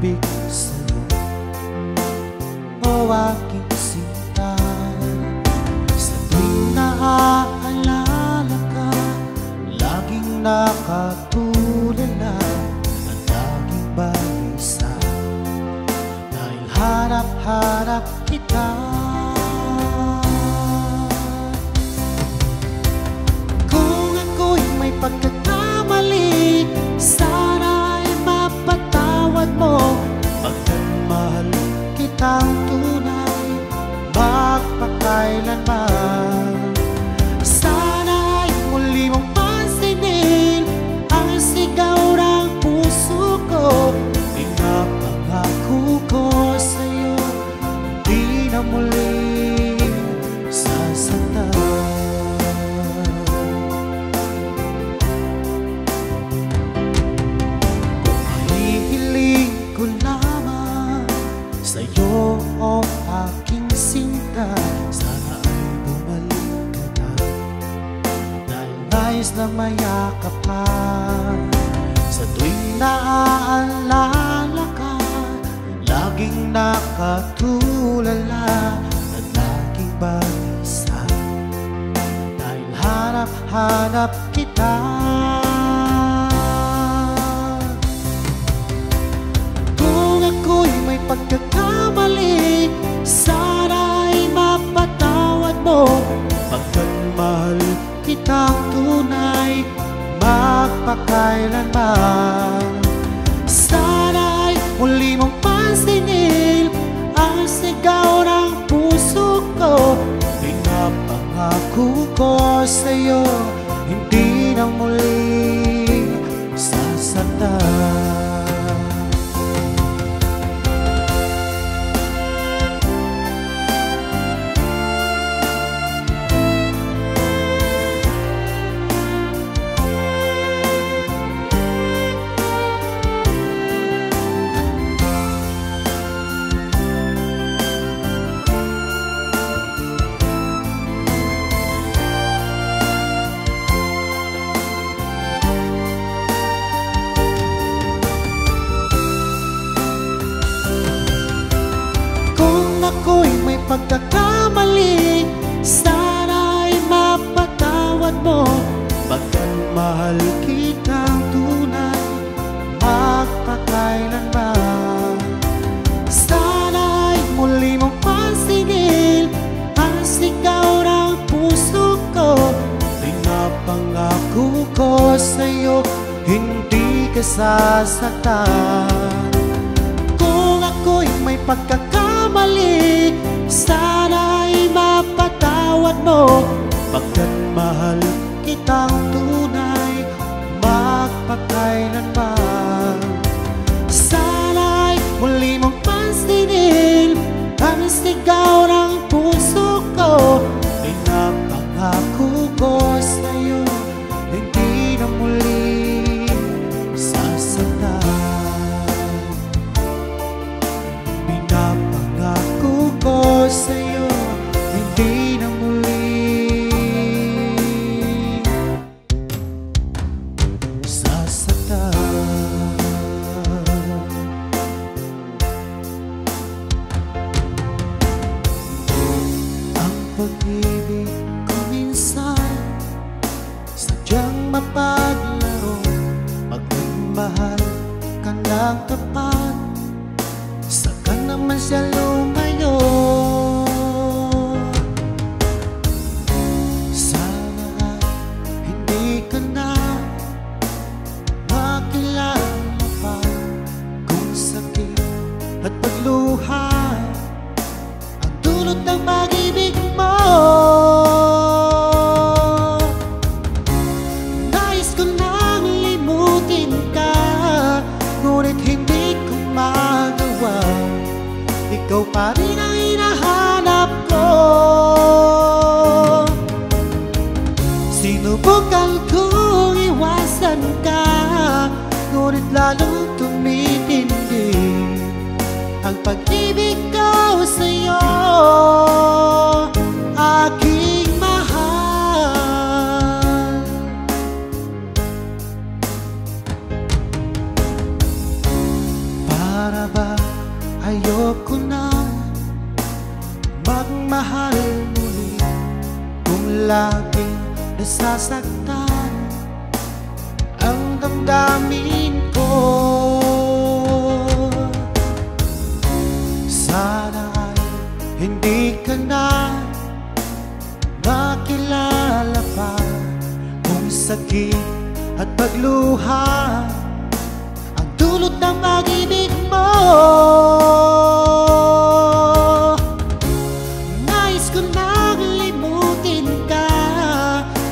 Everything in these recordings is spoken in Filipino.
pag-ibig sa'yo, o aking sinta. Sa tuwing naaalala ka, laging nakatulala at laging balisa, dahil hanap-hanap kita. Kung ako'y may pagkakamali, sana ay mapatawad mo. Pagmamahal kitang tunay, magpakailanman. Sana ay muli mong pansinin ang sigaw ng puso ko. Pinapangako ko sa'yo, di na muli sasaktan. Ko lamang sa'yo, o aking sinta, sana ay bumalik ka na, dahil nais na mayakap ka. Sa tuwing naaalala ka, laging nakatulala at laging balisa, dahil hanap-hanap kita. May pagkakamali, sana ay mapatawad mo. Pagkat mahal kitang tunay, magpakailanman. Sana ay muli mong pansinin ang sigaw ng puso ko. Pinapangako ko sa'yo, hindi na muli sasaktan. Ako'y may pagkakamali, sana ay mapatawad mo. Pagkat mahal kitang tunay, magpakailanman. Sana ay muli mong pansinin ang sigaw ng puso ko. Pinapangako ko sa'yo, hindi ka sasaktan. Kung ako'y may pagkakamali, sana ay mapatawad mo. Pagkat mahal kitang tunay, magpakailanman. Sana ay muli mong pansinin ang sigaw ng puso ko. Pinapangako ko sa'yo, hindi na muli sasaktan. Pinapangako ko sa'yo, hindi na muli sasaktan. Ang pag-ibig ko minsan sadyang mapaglaro. Magmahal ka ng tapat, saka naman siya lumayo. Sana ay hindi ka na makilala pa kung sakit at pagluha ang dulot ng pag-ibig mo. Nais ko nang limutin ka, ngunit hindi ko magawa. Ikaw pa rin ang hinahanap ko. Sinubukan kong iwasan ka, ngunit lalong tumitindi ang pag-ibig ko sa'yo, aking mahal. Para ba ayoko na magmahal muli kung laging nasasaktan ang damdamin ko? Sana ay hindi ka na makilala pa kung sakit at pagluha ang dulot ng pag-ibig mo. Nais ko nang limutin ka,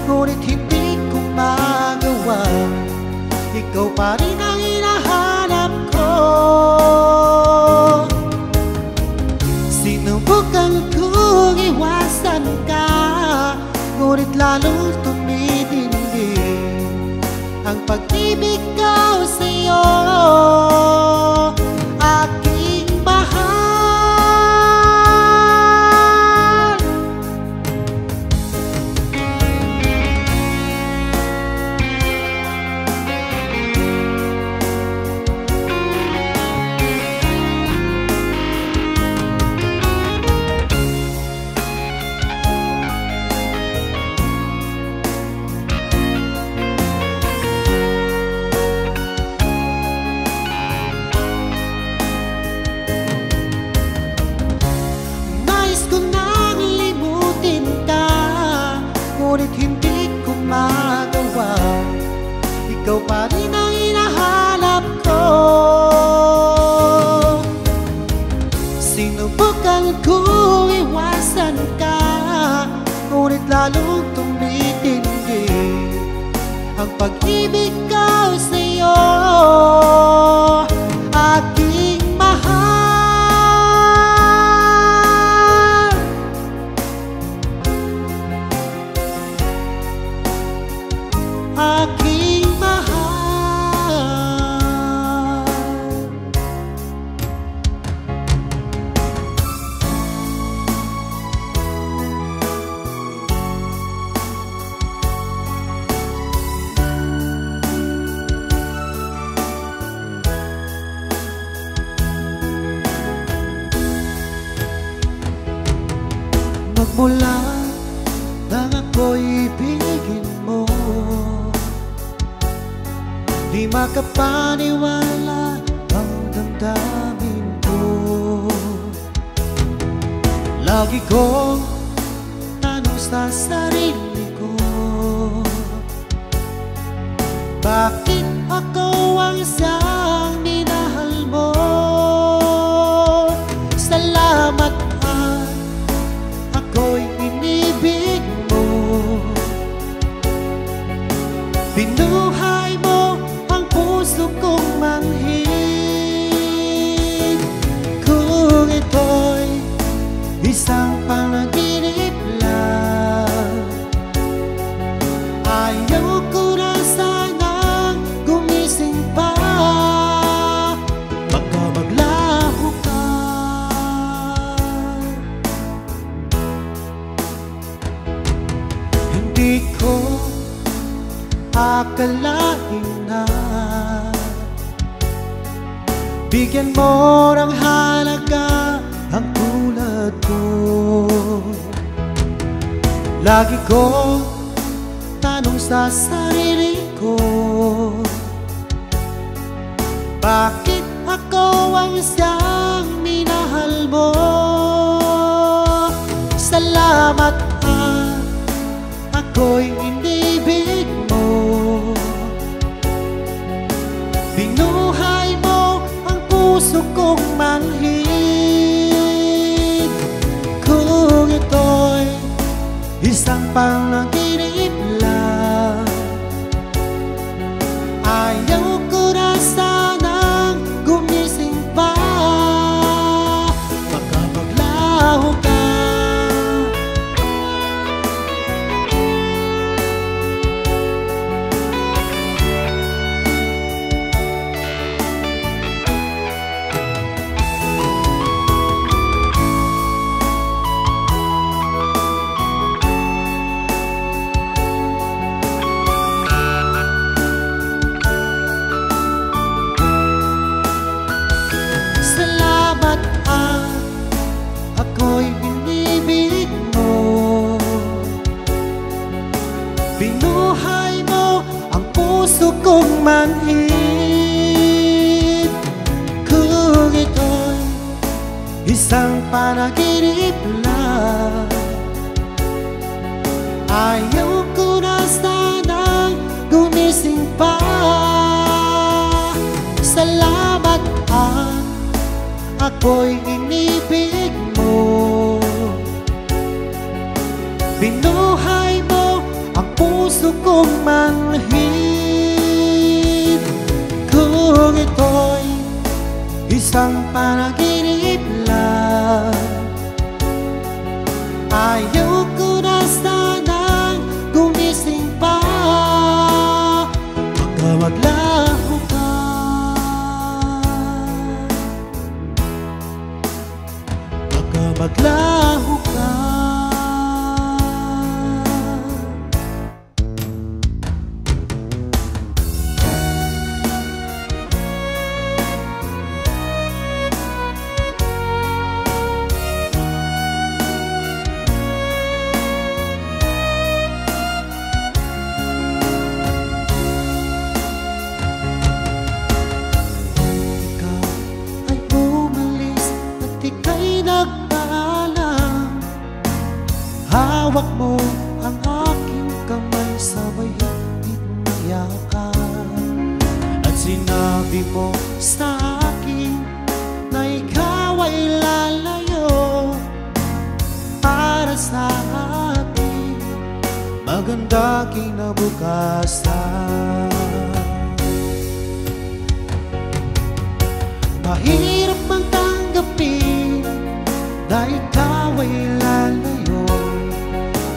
ngunit hindi ko magawa. Ikaw pa rin ang hinahanap ko. Sinubukan kong iwasan ka, ngunit lalong tumitindi ang pag-ibig ko sa'yo, aking mahal. Ngunit hindi ko magawa. Ikaw pa rin ang hinahanap ko. Sinubukan kong iwasan ka, ngunit lalong tumitindi ang pag-ibig ko sa'yo, aking mahal. Aking mahal. Magmula nang ako'y ibigin mo, di makapaniwala ang damdamin ko. Lagi kong tanong sa sarili ko, bakit ako ang isang minahal mo? Salamat at ako'y inibig mo. Binuhay mo ang puso kong manhid. Kung ito'y isang panaginip lang, ayaw ko na sanang gumising pa. Baka maglaho ka. Hindi ko akalain na bigyan mo ng halaga ang tulad ko. Lagi kong tanong sa sarili ko, bakit ako ang isang minahal mo? Salamat at ako'y inibig mo. Binuhay mo ang puso kong manhid. Kung ito'y isang panaginip lang, ayaw ko na sanang gumising pa. Baka maglaho ka. manhid. Kung ito'y isang panaginip lang, ayaw ko na sanang gumising pa. Salamat at ako'y inibig mo. Binuhay mo ang puso kong manhid. Kung ito'y isang panaginip lang, ayaw ko na sanang gumising pa. Baka maglaho ka, baka maglaho ka. Hawak mo ang aking kamay, sabay higpit na yakap. At sinabi mo sa akin na ikaw ay lalayo para sa ating maganda kinabukasan. Mahirap mang tanggapin na ikaw ay lalayo,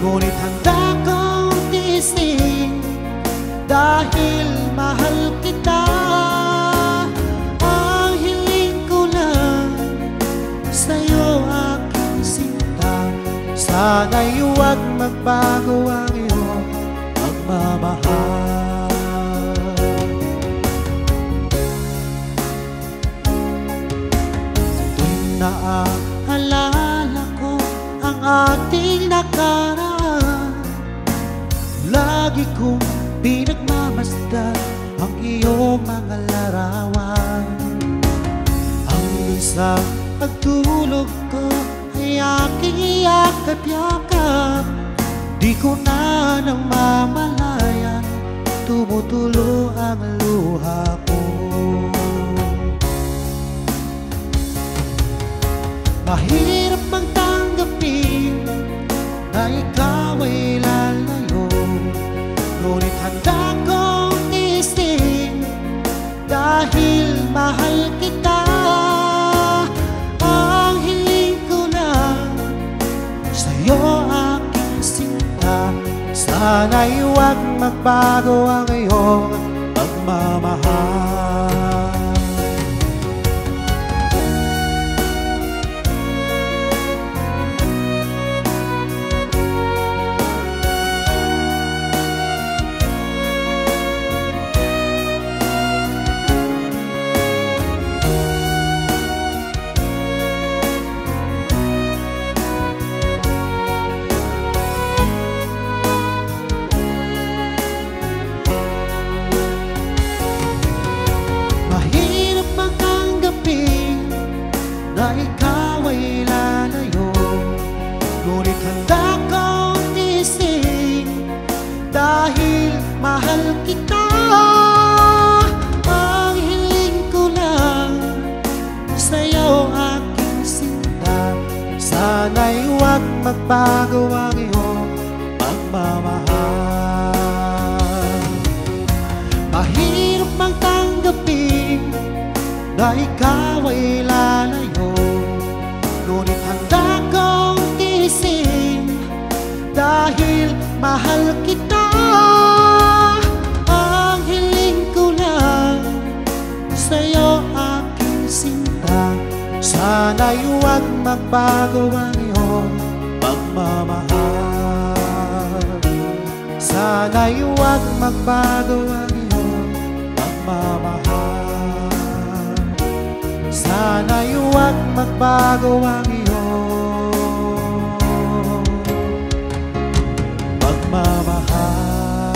ngunit handa kong tiisin dahil mahal kita. Ang hiling ko lang sa'yo, aking sinta, sana'y huwag magbago ang iyong pagmamahal. Sa tuwing naaalala ko ang ating nakaraan, lagi kong pinagmamasdan ang iyong mga larawan. Hanggang sa pagtulog ko ay aking iyakap-yakap, di ko na nang mamalayan, tumutulo ang luha ko. Mahirap mang tanggapin na ikaw ay lalayo, ngunit handa kong tiisin dahil mahal kita. Ang hiling ko lang sa'yo, aking sinta, sana'y huwag magbago ang iyong pagmamahal. Na ikaw ay lalayo, ngunit handa kong tiisin dahil mahal kita. Ang hiling ko lang sa'yo, aking sinta, sana'y huwag magbago ang iyong pagmamahal. Mahirap mang tanggapin na ikaw ay lalayo, ngunit handa kong tiisin dahil mahal kita. Ang hiling ko lang sa'yo, aking sinta, sana'y huwag magbago ang iyong pagmamahal. Sana'y huwag magbago ang iyong pagmamahal. Sana'y huwag magbago ang iyong pagmamahal.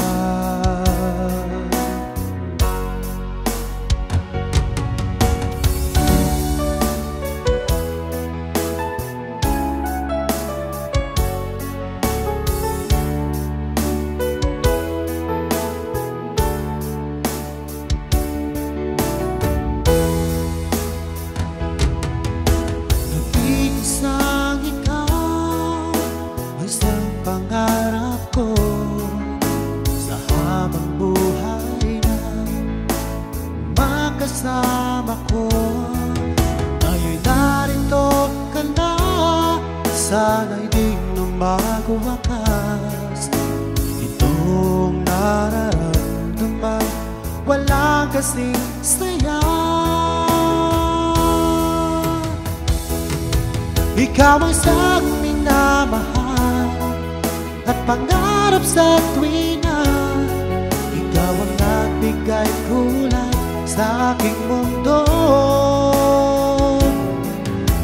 kasama ko. Ngayon narito ka na, sana'y di na magwakas. Itong nararamdaman, wala kasing saya. Ikaw ang siyang minamahal at pangarap sa tuwina. Ikaw ang nagbigay kulay sa aking mundo.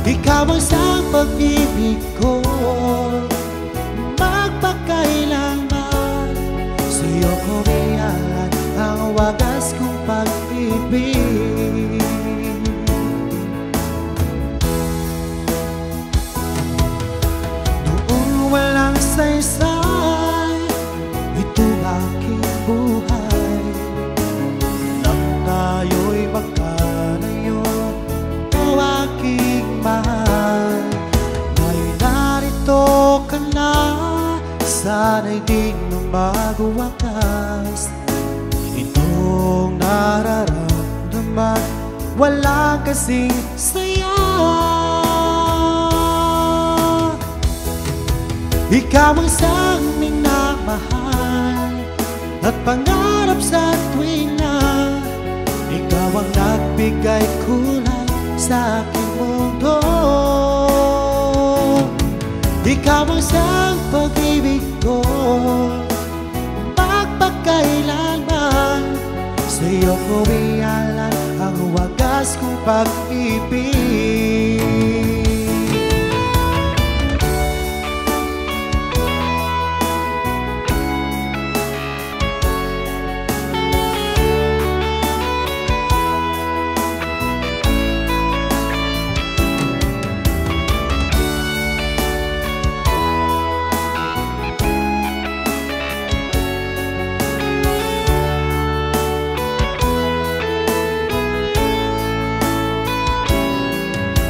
Ikaw ang siyang pag-ibig ko, magpakailanman. Sa'yo ko iyalan ang wagas kong pag-ibig. Walang saysay, ito'y aking buhay. Nang tayo'y magkalayo, o aking mahal. Ngayon narito ka na, sana'y di na magwakas. Itong nararamdaman, wala kasing saya. Ikaw ang siyang minamahal at pangarap sa tuwina. Ikaw ang nagbigay kulay sa aking mundo. Ikaw ang siyang pag-ibig ko, magpakailanman. Sa'yo ko iyalan ang wagas kong pag-ibig.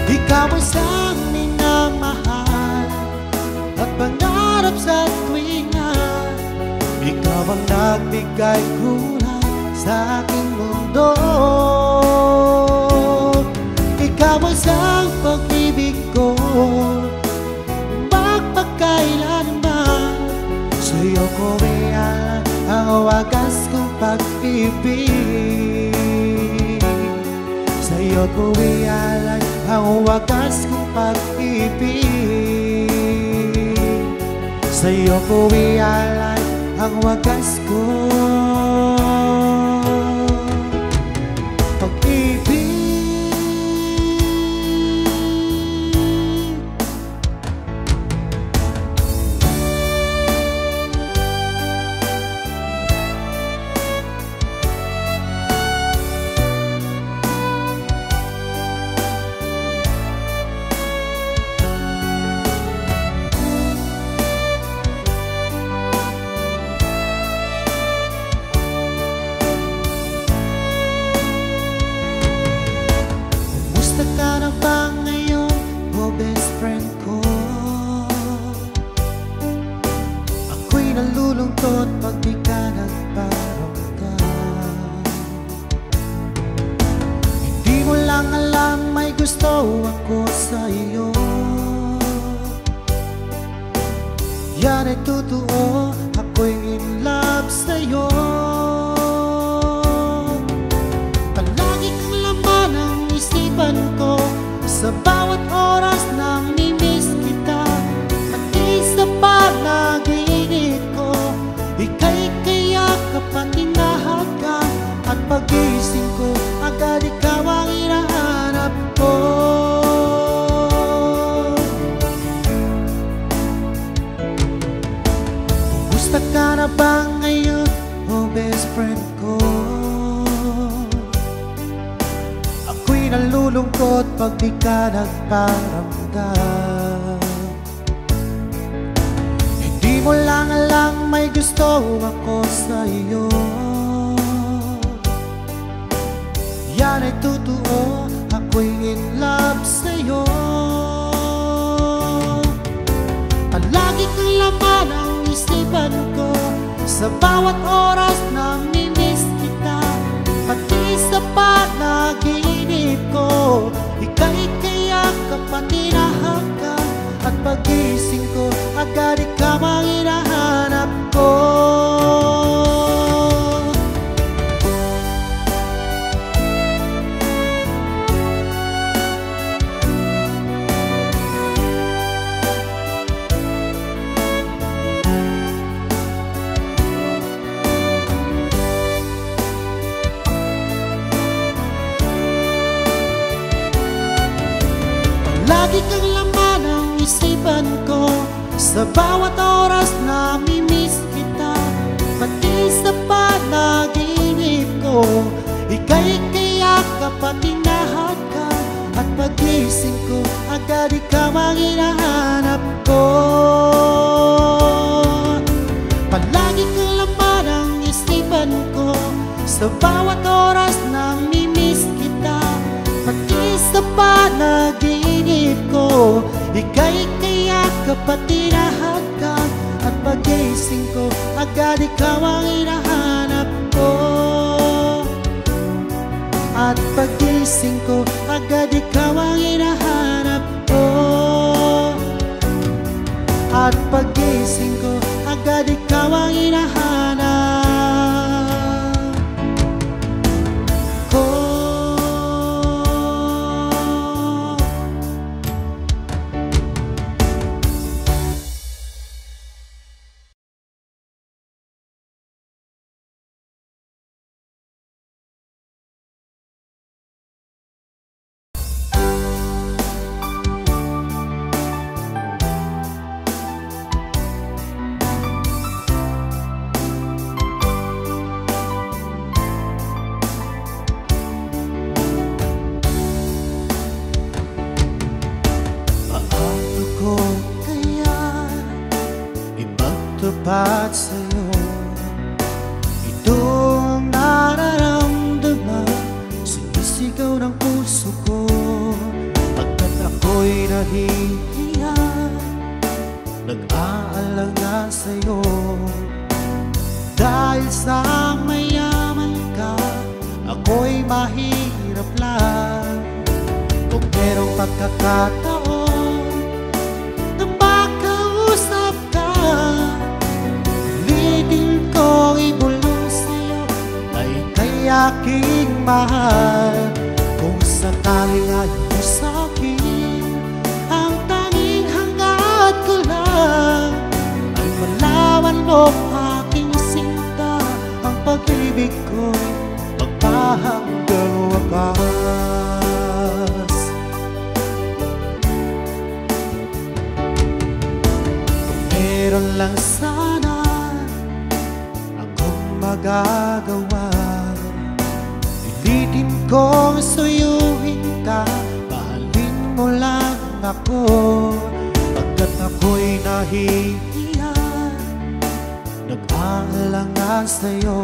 Ikaw ang siyang minamahal at pangarap sa tuwina. Ikaw ang nagbigay kulay sa aking mundo. Ikaw ang siyang pag-ibig ko, magpakailanman. Sa'yo ko iyalan ang wagas kong pag-ibig. Sa'yo ko iyalan ang wagas kong pag-ibig. Sa'yo ko iyalan ang wagas kong pag-ibig. Ka na ba ngayon, o best friend ko? Ako'y nalulungkot pag di ka nagparamdam. Hindi mo lang alam, may gusto ako sa iyo. Yan ay totoo, ako'y in love sa iyo. Palagi kang laman ng isipan ko, sa bawat oras na mimiss kita. Pati sa panaginip ko, ika'y kayakap at hinahagkan. At pagising ko, agad ikaw ang hinahanap ko. Kumusta ka na ba ngayon, oh best friend ko? Nalulungkot pag di ka nagparamdam. Hindi mo lang alam, may gusto ako sa iyo. Yan ay totoo, ako'y in love sa iyo. Palagi kang laman ang isipan ko, sa bawat oras na mimiss kita. Pati sa panag pagising ko, agad ikaw ang hinahanap ko. Lagi kang laman ng isipan ko, sa bawat oras namimiss kita. Pati sa panaginip ko, ika'y kayakap at tinahad ka. At pagising ko, agad ikaw ang hinahanap ko. Palagi kang laman ng isipan ko, sa bawat oras namimiss kita. Pati sa panaginip ko, ika'y kayakap at tinahad ka. At pagising ko, agad ikaw ang hinahanap ko. At pagising ko, agad ikaw ang hinahanap ko. At pagising ko, agad ikaw ang hinahanap ko. Ipagtapat sa'yo itong nararamdaman, sinisigaw ng puso ko. Pagkat ako'y nahihiya, nag-aalala sa'yo. Dahil sa mayaman ka, ako'y mahirap lang. Kung merong pagkakataon na makausap ka, pilitin kong ibulong sa'yo na ika'y aking mahal. Kung sakaling ayaw mo sa'kin, ang tanging hangad ko lang ay malaman mo aking sinta. Ang pag-ibig ko'y magpahanggang wakas. Kung meron lang sana akong magagawa, pilitin kong suyuin ka, mahalin mo lang ako. Pagkat ako'y nahihiya, nag-aalala sa'yo.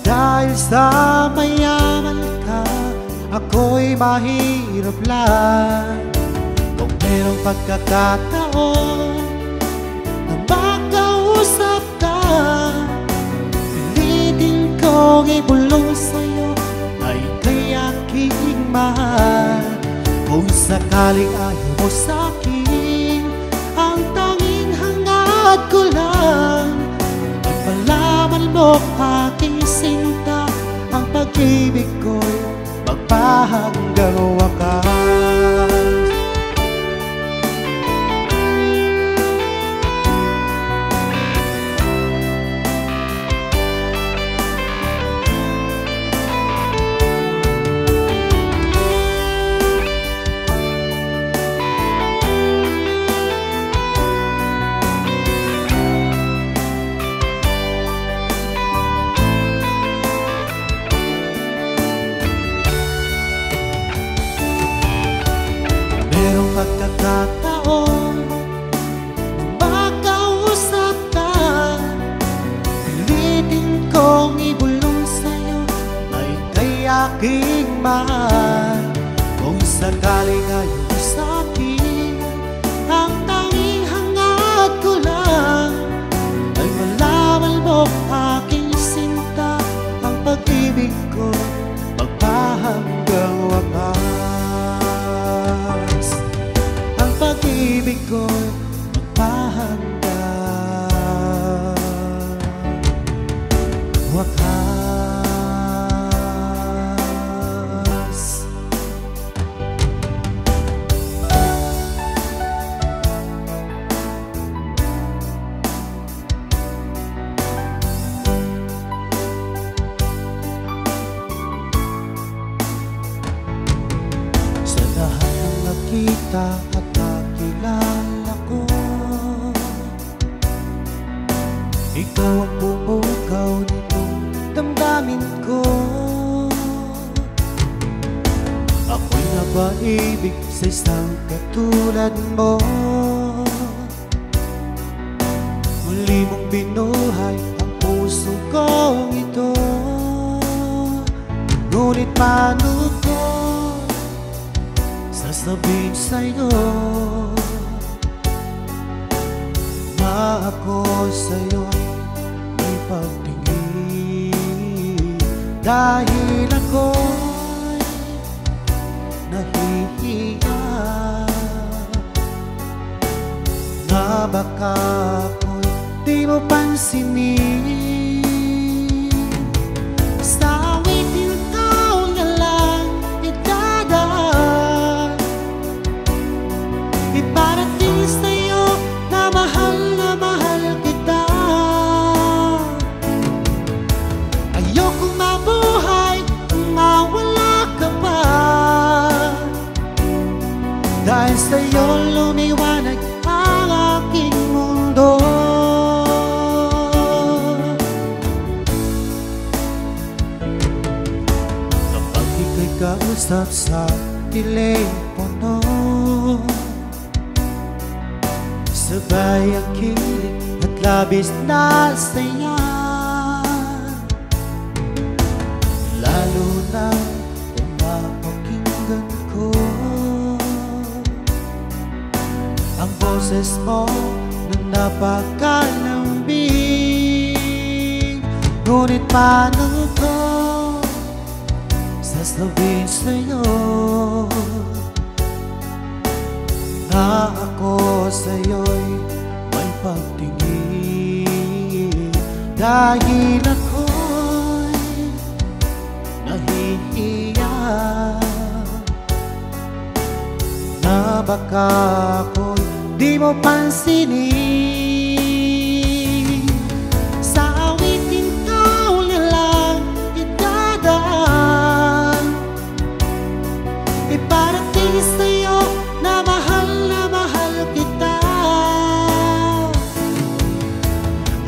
Dahil sa mayaman ka, ako'y mahirap lang. Kung merong pagkakataon na makausap ka, pilitin kong ibulong sa'yo na ika'y aking mahal. Kung sakaling ayaw mo sa'kin, ang tanging hangad ko lang ay malaman mo aking sinta. Ang pag-ibig ko'y magpahanggang wakas. Pagkakataon makausap ka, pilitin kong ibulong sa'yo ay ika'y aking mahal. Kung sakaling ayaw mo sa'kin, ang tanging hangad ko lang ay malaman mo aking sinta. Ang pag-ibig ko magpahanggang wakas. Pag-ibig nakita at nakilala ko, ikaw ang pumukaw nitong damdamin ko. Ako'y napaibig sa isang katulad mo. Muli mong binuhay ang puso kong ito. Ngunit paano ko sasabihin sa'yo na ako sa'yo'y may pagtingin? Dahil ako'y nahihiya na baka ako'y di mo pansinin. Sa awitin ikaw na lang idadaan, iparating sa'yo na mahal kita. Ayokong mabuhay kung mawala ka pa, dahil sa'yo lumiwanag ang aking mundo. Kapag ika'y kausap sa telepono, sabay ang kilig at labis na saya, lalo na kung mapakinggan ko ang boses mo na napakalambing. Ngunit paano ko sasabihin sa'yo na ako sa'yo'y may pagtingin? Dahil ako'y nahihiya na baka ako'y di mo pansinin. Sa awitin ikaw na lang idadaan, iparating sa'yo na mahal kita.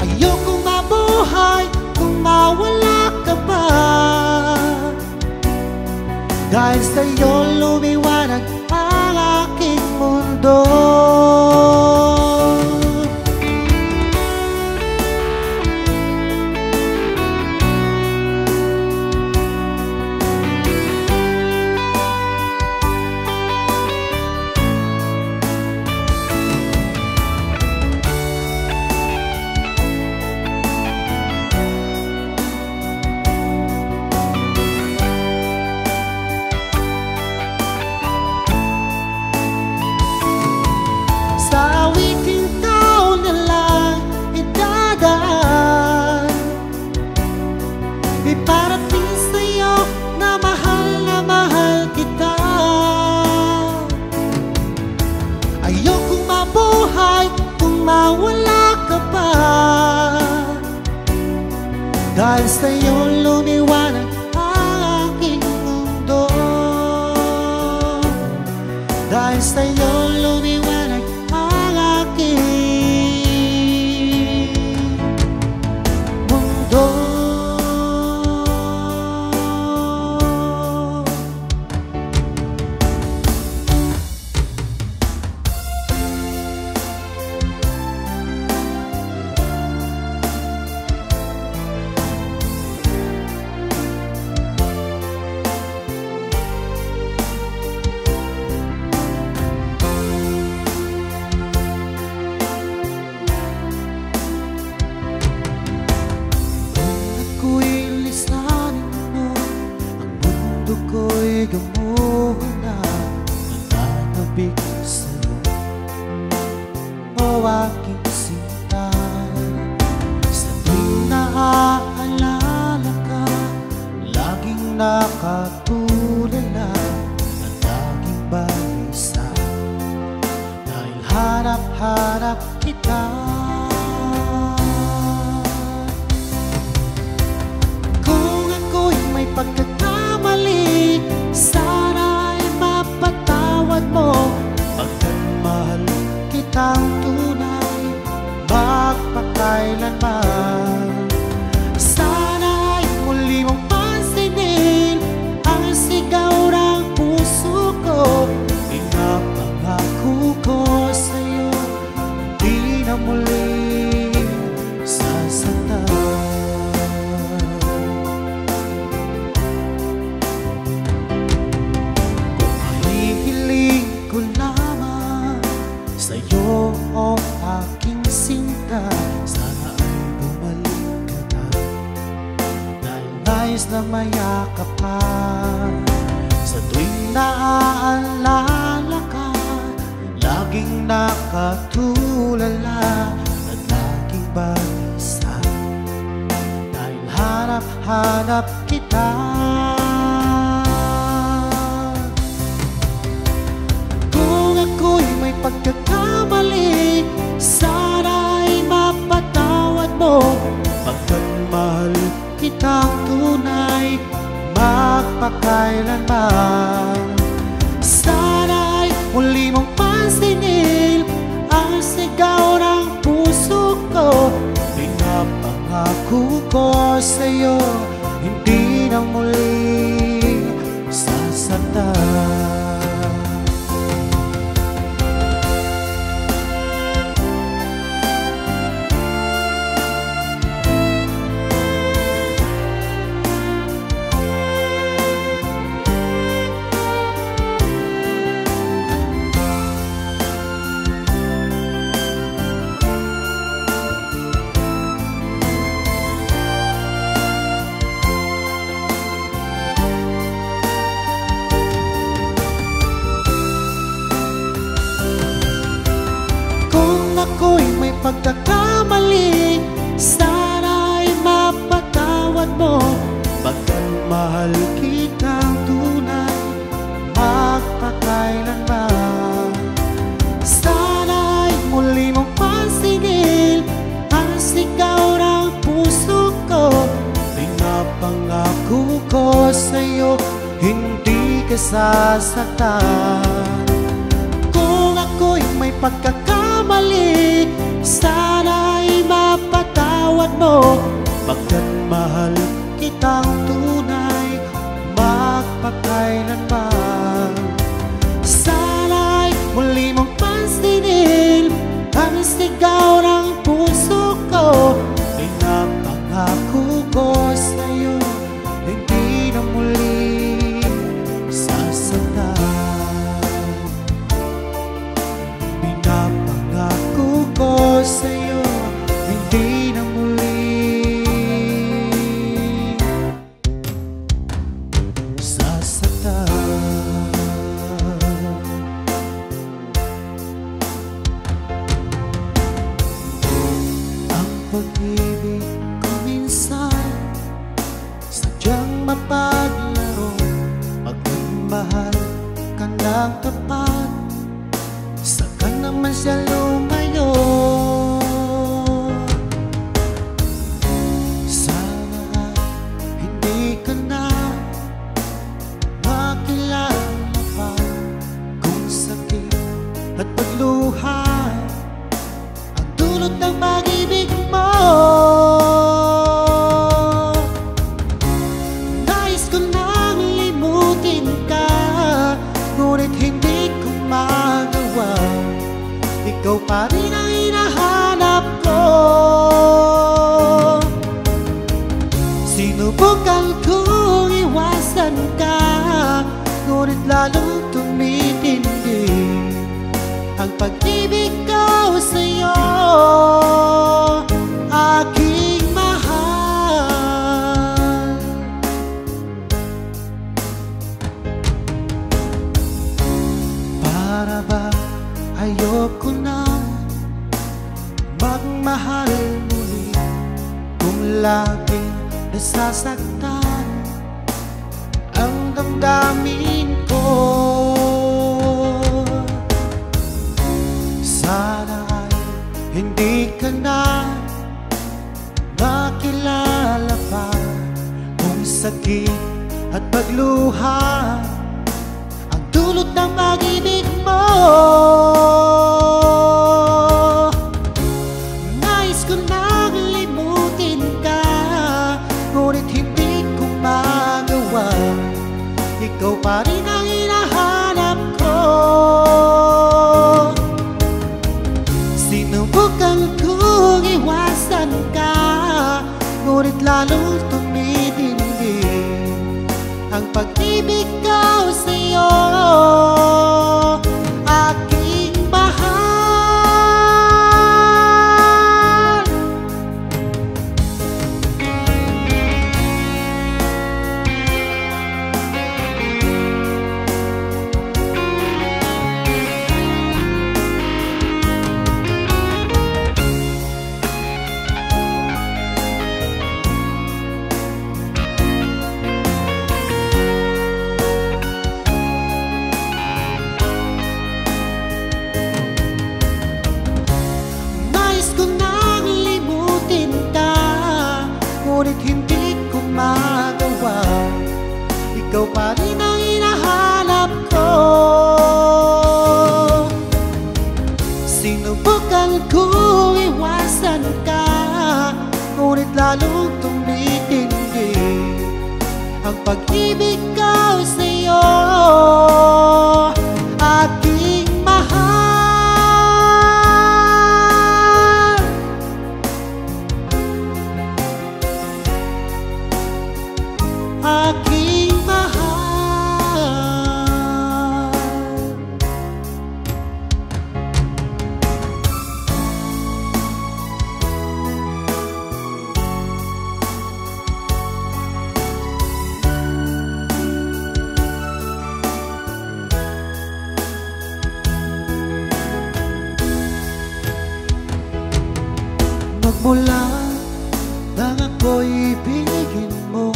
Ayokong mabuhay kung mawala ka pa, dahil sa'yo lumiwanag ang aking mundo. Iparating sa'yo na mahal kita. Ayokong mabuhay kung mawala ka pa, dahil sa'yo lumiwanag ang aking mundo. Dahil sa'yo lumiwanag ang aking mundo. Ko'y gamuna, nananabik sa'yo, o aking sinta. Sa tuwing naaalala ka, laging nakatulala ang aking balisa, dahil hanap-hanap kita. Kung ako'y may pagkakamali, sana'y mapatawad mo. naaalala ka, laging nakatulala at laging balisa, dahil hanap-hanap kita. Kung ako'y may pagkakamali, sana'y mapatawad mo. Pagkat mahal kitang tunay, magpakailanman. Sana'y muli mong pansinin ang sigaw ng puso ko. Pinapangako ko sa'yo, hindi na muli sasaktan. Ako'y may pagkakamali, sana'y mapatawad mo. Pagkat mahal kitang tunay, magpakailanman. Sana'y muli mong pansinin ang sigaw ng puso ko. Pinapangako ko sa'yo, hindi ka sasaktan. Kung ako'y may pagkakamali, sana'y mapatawad mo. Pagkat mahal kitang tunay, magpakailanman. Sana'y muli mong pansinin ang sigaw ng puso ko. Pinapangako ko sa'yo, hindi na muli sasaktan. Pinapangako ko sa'yo, hindi na muli sasaktan. Ang pag-ibig ko minsan sadyang mapaglaro. Pagmamahal ka ng tapat, saka naman siya lumayo. Sana ay hindi ka na makilala pa, kung sakit at pagluha ang dulot ng pag-ibig mo. Nais ko nang limutin ka, ngunit hindi ko magawa. Ikaw pa rin ang hinahanap ko. Sinubukan kong iwasan ka, ngunit lalong tumitindi ang pag-ibig ko sa'yo, aking mahal. Para ba ayoko na magmahal muli, kung laging nasasaktan ang damdamin ko. Sana ay hindi ka na makilala pa, kung sakit at pagluha ang dulot ng pag-ibig mo. Nais ko nang limutin ka, ngunit hindi ko magawa. Ikaw pa rin mo lang nang ako'y ibigin mo.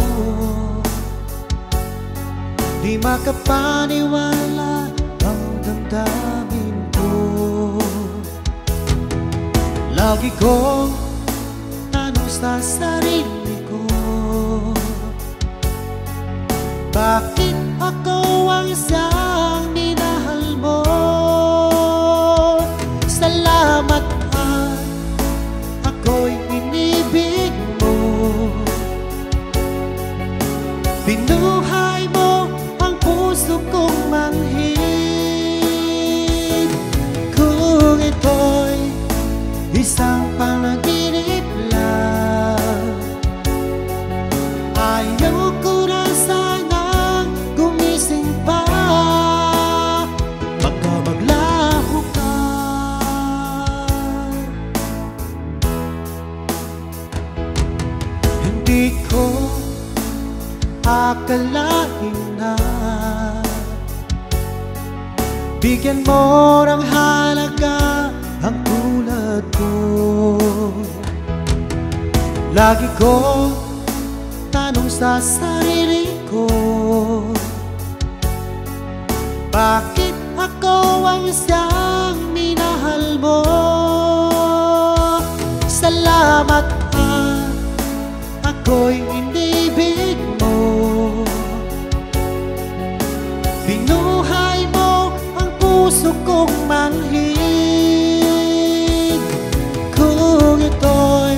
Di makapaniwala ang damdamin ko. Lagi kong tanong sa sarili ko, bakit ako ang isang minahal mo? Salamat at ako'y inibig mo. Binuhay mo ang puso kong manhid. Kung ito'y isang panaginip lang, ayaw ko na sanang gumising pa. Baka maglaho ka. Hindi ko akalain na bigyan mo ng halaga ang tulad ko. Lagi ko tanong sa sarili ko, bakit ako ang isang minahal mo? Salamat at ako'y inibig mo. Binuhay mo ang puso kong manhid. Kung ito'y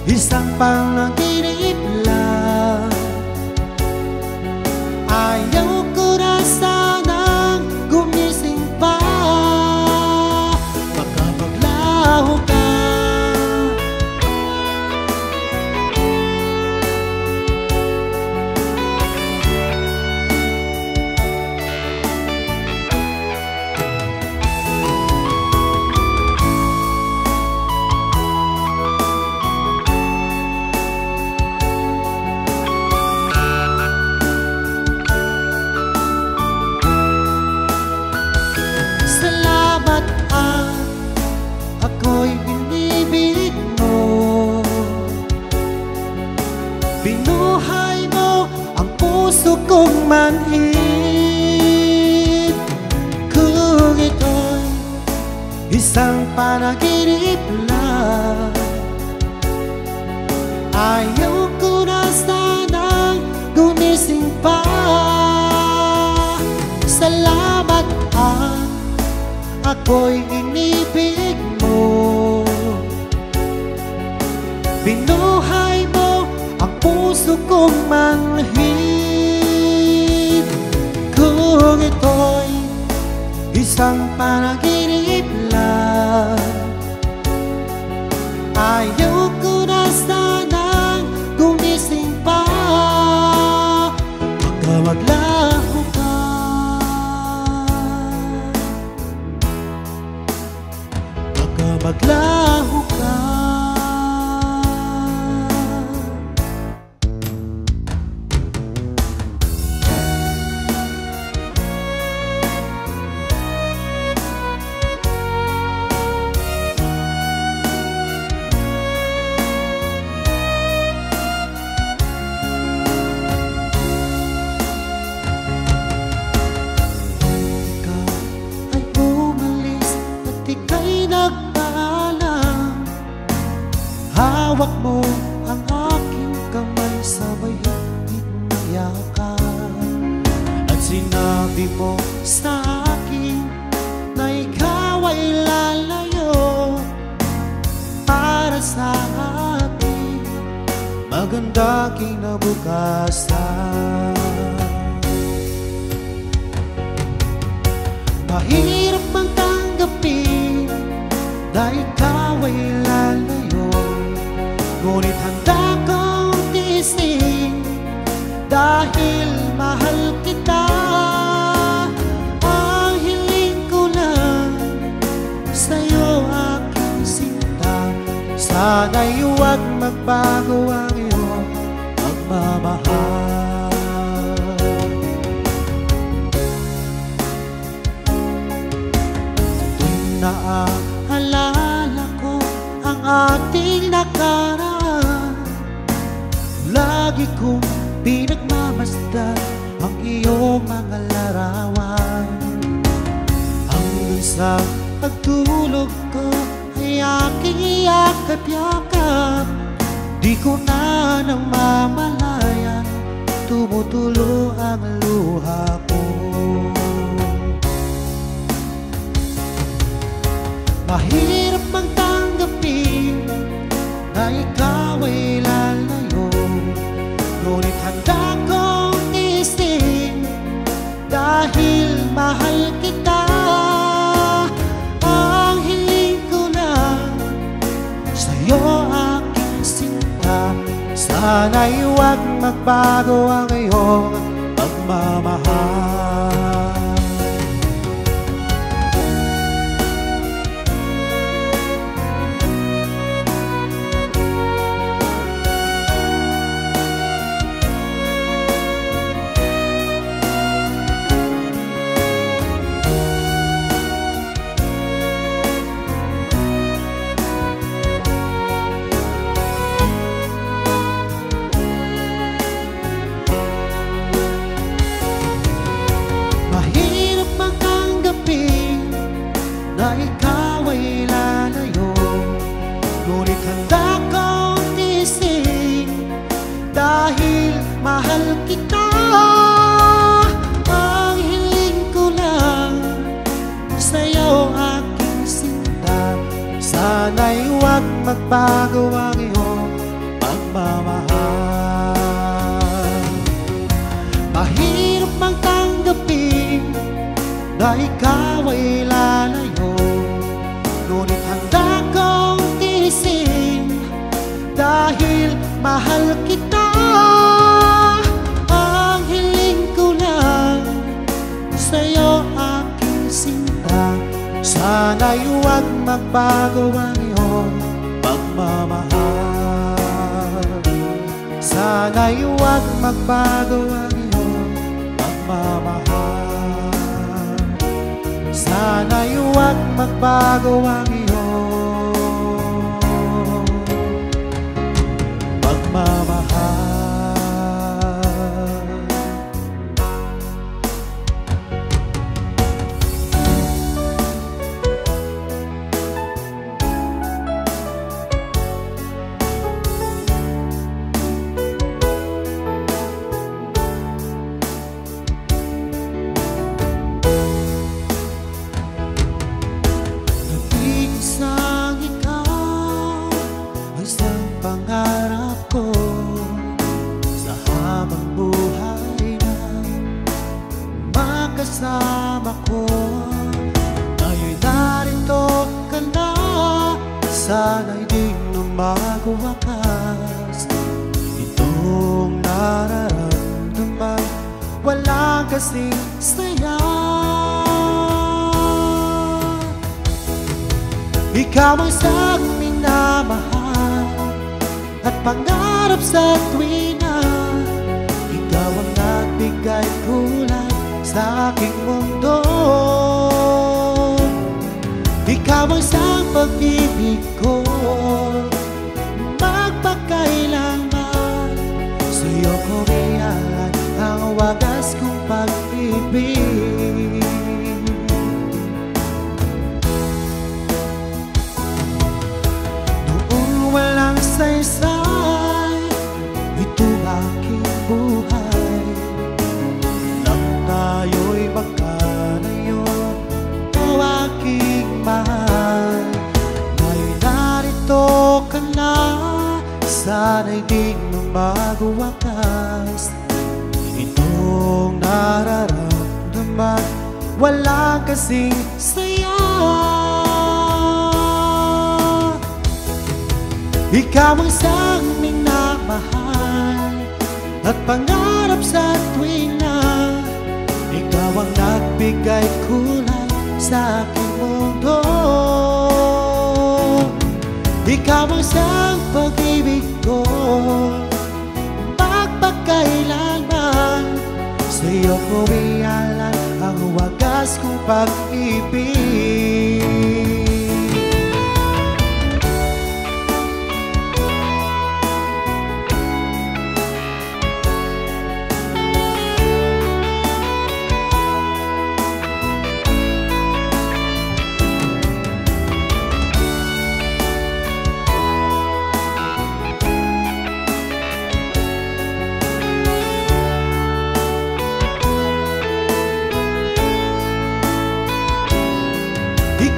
isang panaginip lang, ayaw ko na sanang gumising pa. Baka maglaho ka. Salamat at ako'y inibig mo. Binuhay mo ang puso kong manhid. Kung ito'y isang panaginip lang, ayaw ko na sanang gumising pa. Salamat at ako'y inibig mo. Binuhay mo ang puso kong manhid. Kung ito'y isang panaginip lang, ayaw ko na sanang gumising pa. Baka maglaho ka. Baka maglaho ka. Hawak mo ang aking kamay, sabay higpit ng yakap. At sinabi mo sa akin na ikaw ay lalayo para sa ating maganda kinabukasan. Mahirap mang tanggapin na ikaw ay lalayo, ngunit handa kong tiisin dahil mahal kita. Ang hiling ko lang sa'yo, aking sinta, sana'y huwag magbago ang iyong pagmamahal. Tuwing naaalala ko ang ating lagi kong pinagmamasdan ang iyong mga larawan. Ang isang pagtulog ko ay aking yakap-yakap, di ko na namamalayan, tumutulo ang luha ko. Mahirap mang tanggapin na ikaw ay lalayo, ngunit handa kong tiisin dahil mahal kita. Ang hiling ko lang sa'yo aking sinta, sana'y huwag magbago ang iyong pagmamahal. Na ikaw ay lalayo, ngunit handa kong tiisin dahil mahal kita. Ang hiling ko lang sa'yo aking sinta, sana'y huwag magbago ang iyong pagmamahal. Mahirap mang tanggapin na ikaw ay lalayo, ngunit handa kong tiisin dahil mahal kita. Ang hiling ko lang sa'yo aking sinta, sana'y huwag magbago ang iyong pagmamahal. Sana'y huwag magbago ang iyong pagmamahal. Sana'y huwag magbago ang iyong pagmamahal. Pangarap ko sa habang buhay na makasama ko. Ngayon narito ka na, sana'y di na magwakas. Itong nararamdaman, walang kasing saya. Ikaw ang siyang minamahal at pangarap sa tuwina. Ikaw ang nagbigay kulay sa aking mundo. Ikaw ang siyang pag-ibig ko, magpakailanman. Sa'yo ko iyan ang wagas kong pag-ibig. Noong walang saysay itong aking buhay, nang tayo'y magkalayo, o aking mahal. Ngayon narito ka na, sana'y di na magwakas. Itong nararamdaman, walang kasing saya. Ikaw ang siyang minamahal at pangarap sa tuwina. Ikaw ang nagbigay kulay sa aking mundo. Ikaw ang siyang pag-ibig ko, magpakailanman. Sa'yo ko iyalan ang wagas kong pag-ibig.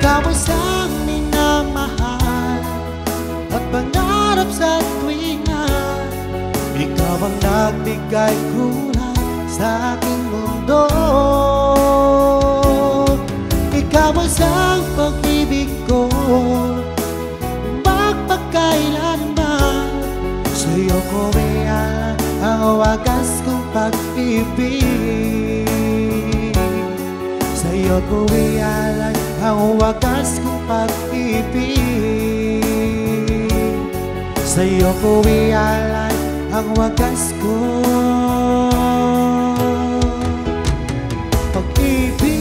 Ikaw ay siyang minamahal at pangarap sa tuwinga. Ikaw ang nagbigay kulay sa aking mundo. Ikaw ang siyang pag-ibig ko, magpagkailanman. Sa'yo ko iyan ang wagas kong pag-ibig. Sa'yo ko iyan ang wagas kong pag-ibig. Sa'yo ko iyan ang wagas kong pag-ibig.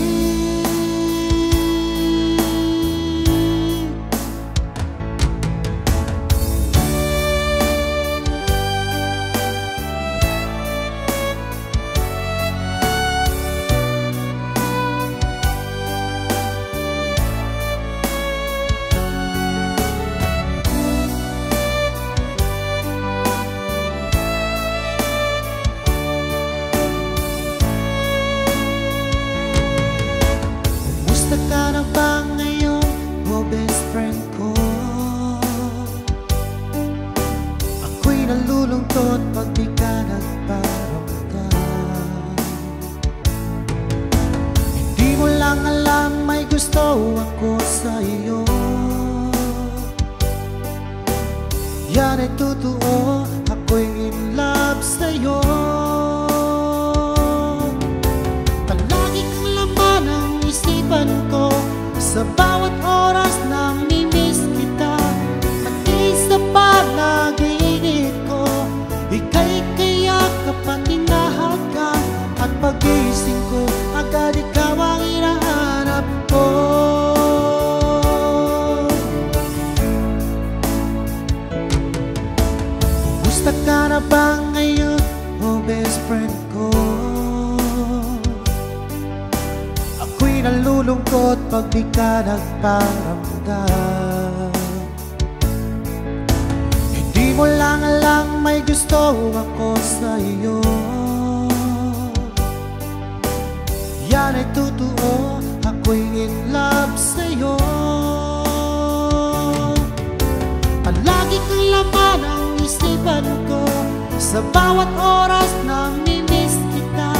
Kumusta ka na ba ngayon, oh best friend ko? Ako'y nalulungkot pag di ka nagparamdam. Hindi mo lang alam may gusto ako sa iyo. Yan ay totoo, ako'y in love sa'yo. Palagi kang laman ng isipan ko, sa bawat oras na mimiss kita. Pati sa panaginip ko, ika'y kayakap at hinahagan. At pagising ko, agad ikaw ang hinahanap ko. Kumusta ka na ba ngayon, oh best friend ko? Ako'y nalulungkot pag di ka nagparamdam. Hindi mo lang alam may gusto ako sa iyo. Yan ay totoo, ako'y in love sa'yo. Palagi kang laman ang isipan ko, sa bawat oras na mimiss kita.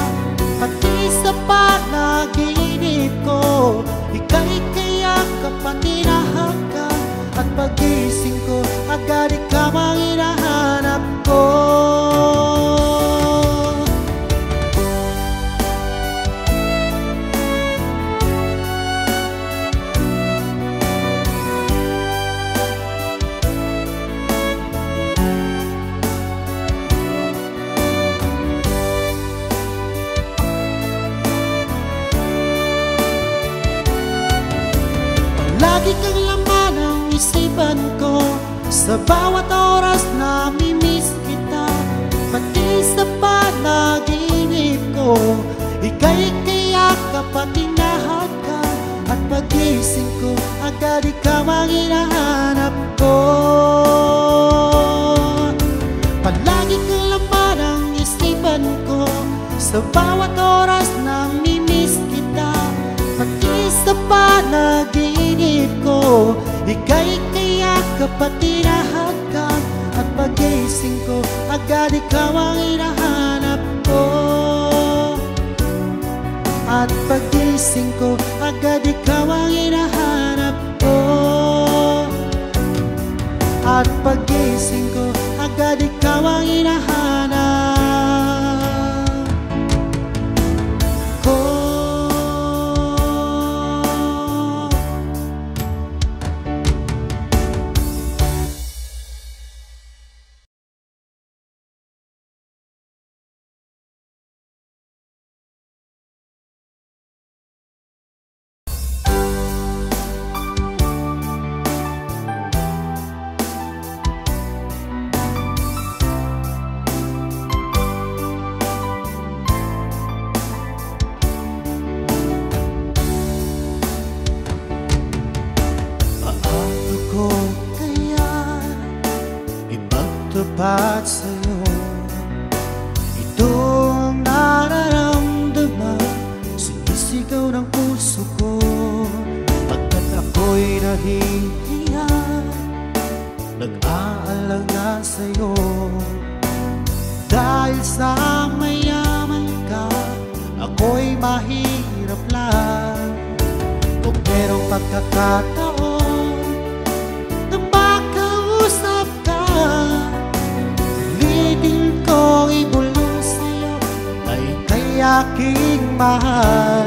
Pati sa panaginip ko, ika'y kayakap at hinahagan. At pagising ko, agad ikaw ang hinahanap ko. Lagi kang laman ang isipan ko, sa bawat oras na mimiss kita. Pati sa panaginip ko, ika'y kayakap at hinahagan. At pagising ko, agad ikaw ang hinahanap ko. Palagi kang laman ang isipan ko, sa bawat oras na mimiss kita. Pati sa panaginip ko, ika'y kayakap at hinahagan. At pagising ko, agad ikaw ang hinahanap ko. At pagising ko, agad ikaw ang hinahanap ko. At pagising ko, agad ikaw ang hinahanap ko. Tapat sa'yo, itong nararamdaman, sinisigaw ng puso ko. Pagkat ako nahihiya, nag-aalala sa'yo. Dahil sa mayaman ka, ako'y mahirap lang. Kung merong pagkakataon na makausap ka, pilitin kong ibulong sa'yo ay kay aking mahal.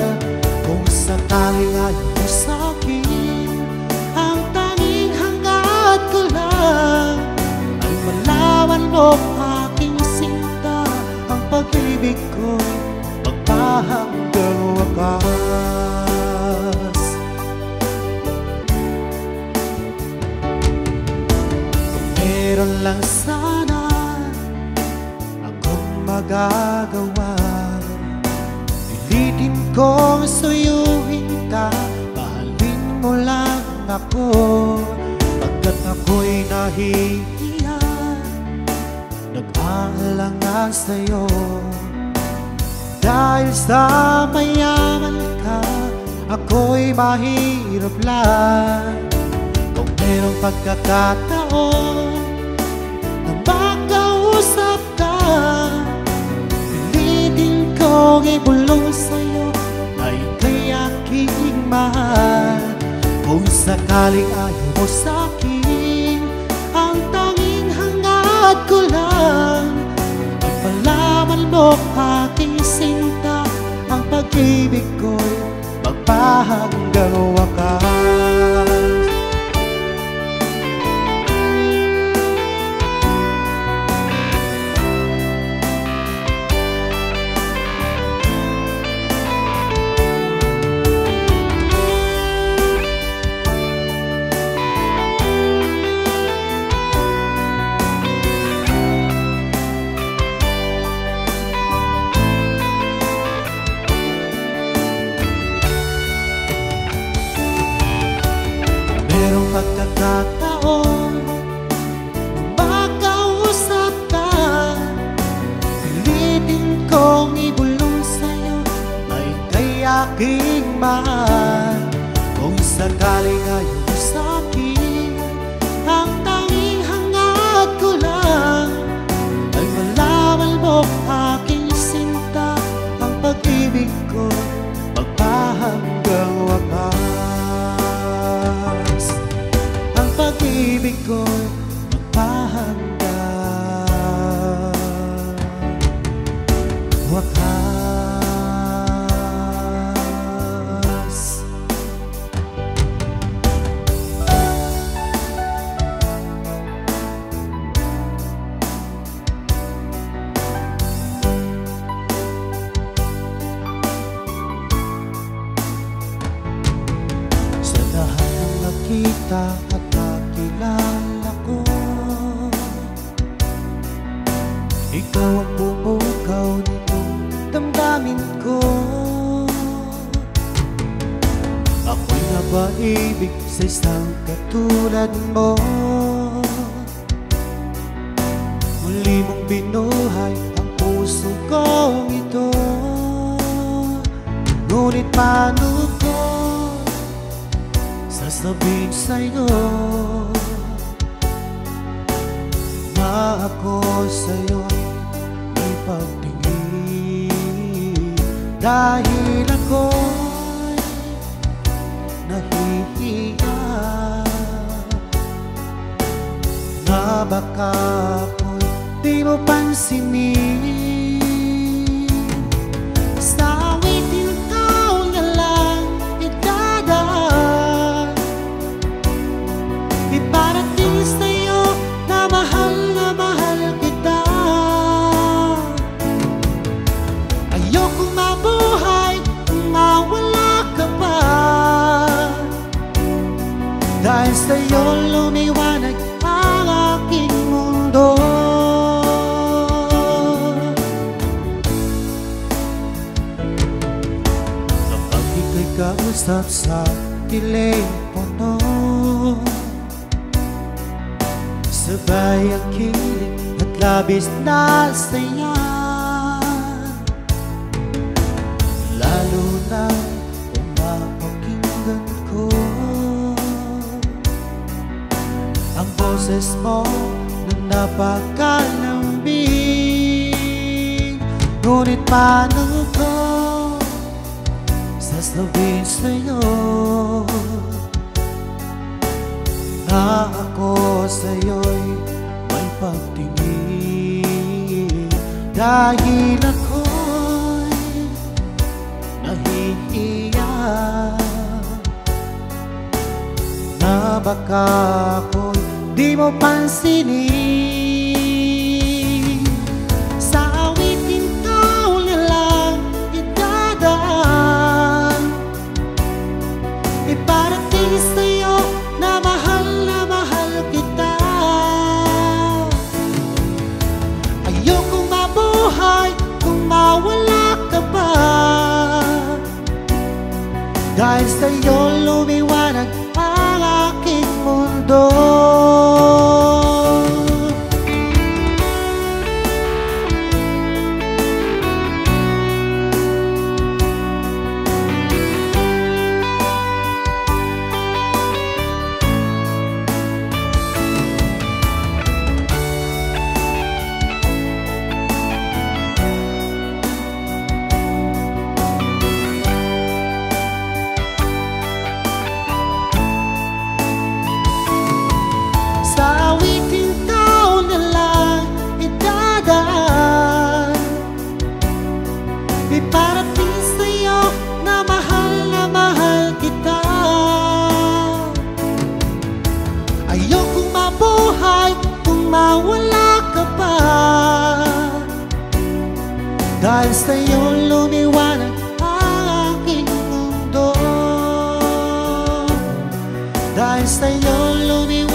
Kung sakaling ayaw mo sa'kin, ang tanging hangad ko lang ay malaman mo aking sinta, ang pag-ibig ko'y magpahanggang wakas. Kung meron lang sana akong magagawa, pilitin kong suyuin ka, mahalin mo lang ako. Pagkat ako'y nahihiya, nag-aalala sa'yo. Dahil sa mayaman ka, ako'y mahirap lang. Kung merong pagkakataon na makausap ka, pilitin kong ibulong sa'yo ay kay aking mahal. Kung sakaling ayaw mo sa'kin, ang tanging hangad ko lang ay malaman mo aking sinta, ang pag-ibig ko'y magpahanggang wakas. Pagkakataon makausap ka, pilitin kong ibulong sa'yo ay kay aking mahal. Kung sakaling ayaw mo sa'kin, ang tanging hangad ko lang ay malaman mo aking sinta, ang pag-ibig ko magpahanggang wakas. Pag-ibig ko'y magpahanggang wakas. Sa lahat ng nakita at kilala ko, ikaw ang bumugaw nitong damdamin ko. Ako'y napaibig sa isang katulad mo. Muli mong binuhay ang puso kong ito. Ngunit paano ko sasabihin sa'yo na ako sa'yo'y may pagtingin, dahil ako'y nahihiya na baka ako'y di mo pansinin. Sa awitin ikaw na lang idadaan, iparating sa'yo na mahal kita. Ayokong mabuhay kung mawala ka pa, dahil sa'yo lumiwanag ang aking mundo. Kapag ika'y kausap sa telepono, sabay ang kilig at labis na saya, lalo na kung mapakinggan ko boses mo na napakalambing. Ngunit paano ko sasabihin sa'yo na ako sa'yo'y may pagtingin? Dahil ako'y nahihiya na baka ako'y di mo pansinin. Sa awitin ko na lang idadaan, iparating sa'yo na mahal kita. Ayokong mabuhay kung mawala ka pa, dahil sa'yo lumiwanag ang aking mundo. Iparating sa'yo na mahal kita. Ayokong mabuhay kung mawala ka pa, dahil sa'yo lumiwanag ang aking mundo. Dahil sa'yo lumiwanag